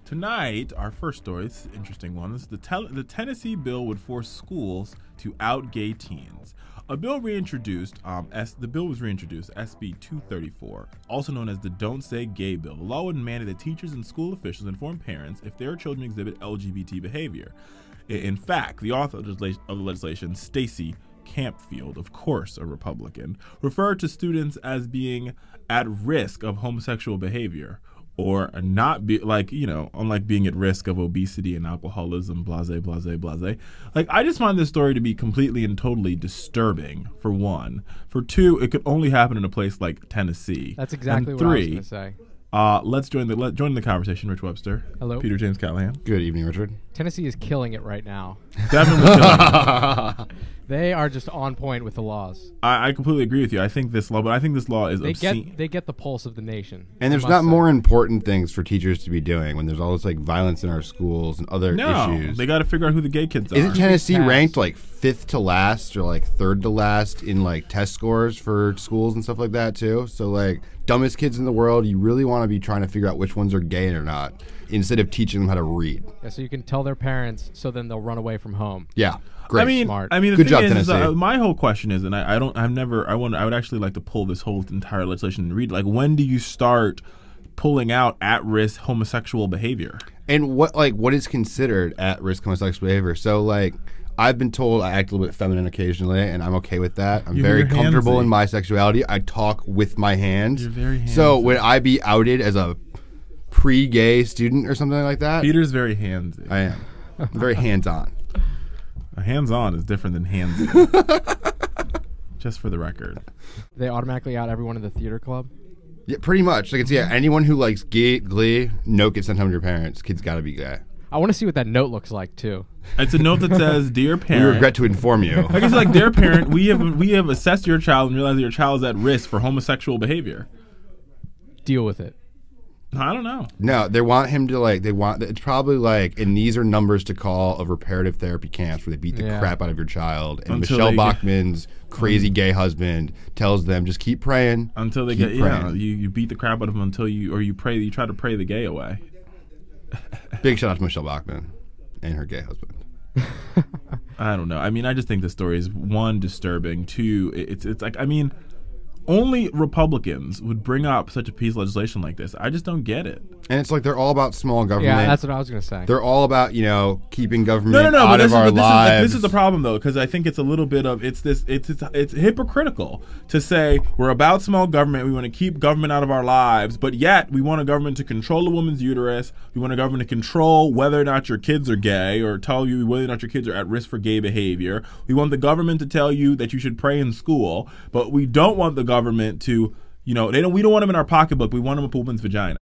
Tonight, our first story, it's an interesting one. This is the Tennessee bill would force schools to out gay teens. A bill reintroduced, the bill was reintroduced, SB 234, also known as the Don't Say Gay Bill. The law would mandate that teachers and school officials inform parents if their children exhibit LGBT behavior. In fact, the author of the legislation, Stacey Campfield, of course a Republican, referred to students as being at risk of homosexual behavior, or not be unlike being at risk of obesity and alcoholism, blase, blase, blase. Like, I just find this story to be completely and totally disturbing, for one. For two, it could only happen in a place like Tennessee. That's exactly and what I was three, going to say. Let's join the conversation. Rich Webster. Hello. Peter James Callahan. Good evening, Richard. Tennessee is killing it right now. Definitely killing it. They are just on point with the laws. I completely agree with you. I think this law is obscene. They get the pulse of the nation. And there's not more important things for teachers to be doing when there's all this like violence in our schools and other issues. They got to figure out who the gay kids are. Isn't Tennessee ranked like 5th to last or like 3rd to last in like test scores for schools and stuff like that too? So like dumbest kids in the world, you really want to be trying to figure out which ones are gay or not instead of teaching them how to read. Yeah, so you can tell their parents, so then they'll run away from home. Yeah. Great. Smart. I mean, good job, Tennessee. My whole question is, and I would actually like to pull this whole entire legislation and read, like, when do you start pulling out at-risk homosexual behavior? And what is considered at-risk homosexual behavior? So, like, I've been told I act a little bit feminine occasionally, and I'm okay with that. I'm very comfortable in my sexually. I talk with my hands. You're very handsy. So would I be outed as a pre-gay student or something like that? Peter's very handsy. I am. I'm very hands-on. Hands-on is different than handsy. Just for the record. They automatically out everyone in the theater club? Yeah, pretty much. Like, anyone who likes Glee, note gets sent home to your parents. Kid's got to be gay. I want to see what that note looks like, too. It's a note that says, "Dear parent." We regret to inform you. I guess, like, "Dear parent, we have assessed your child and realized that your child is at risk for homosexual behavior. Deal with it." I don't know. No, they want him to it's probably like, and these are numbers to call of reparative therapy camps where they beat the crap out of your child. And Michelle Bachman's crazy gay husband tells them, just keep praying. Until they you beat the crap out of them until you try to pray the gay away. Big shout out to Michelle Bachman and her gay husband. I don't know. I mean, I just think the story is, one, disturbing. Two, it's like, I mean, only Republicans would bring up such a piece of legislation like this. I just don't get it. And it's like they're all about small government. Yeah, that's what I was going to say. They're all about, keeping government out of our lives. This is the problem, though, because I think it's a little bit of, it's hypocritical to say we're about small government, we want to keep government out of our lives, but yet we want a government to control a woman's uterus, we want a government to control whether or not your kids are gay, or tell you whether or not your kids are at risk for gay behavior. We want the government to tell you that you should pray in school, but we don't want the government to, we don't want them in our pocketbook, we want them up a woman's vagina.